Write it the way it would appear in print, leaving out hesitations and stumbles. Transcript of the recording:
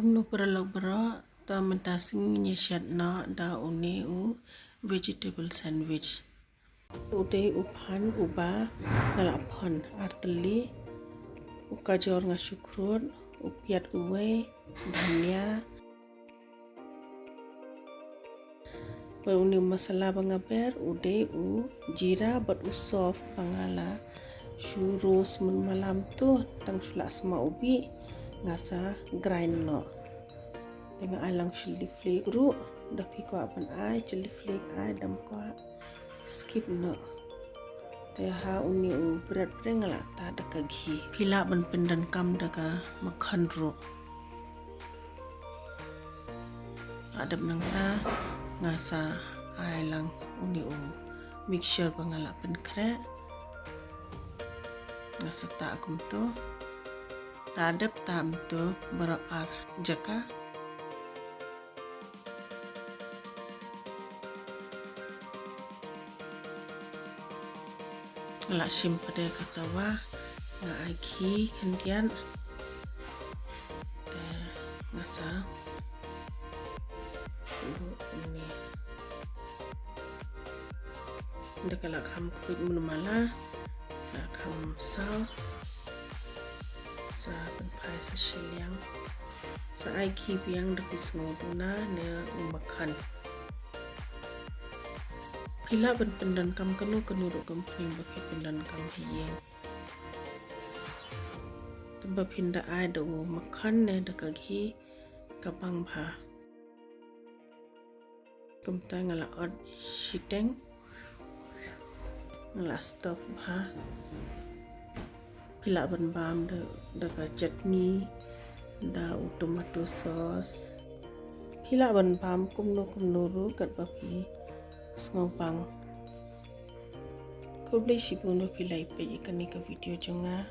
Kumno peralog bro ta mentasing nyeshat na da une u vegetable sandwich. Ude upan uba ngalapon arteli ukajor nga syukrut upiat uwe dhania peruni masala bangaber ude u jira bat usof pangala syurus mun malam tu tang sulak sama ubi ngasa grind no tengah alang chili flake ru dapi ko apan ai chili flake ai dam ko skip no teha uni u berat prengala ta daka ghi pila ban pendan kam daka makhan ru adab nang ta ngasa ai lang uni u mixture bangala penkre ngasa ta akum tu adab tam tu berar jaka la sim pada katawa nga agi kendian ngasa ini ndakala kam kupit munumala la kam sao sa penpai sa shiliang sa agi biang dapis ngobuna ne umakan pila ban pendan kam kanu ro kam pring baki pendan kam hiyeng tamba pinda ai do makan ne dakagi kapang bha kam ta ngala od shiteng ngala stuff bha pila ban bam daga chutney da tomato sauce pila ban bam kumno ru kat baki ngopang ko blai sipuno pilai pe ikani ka video jonga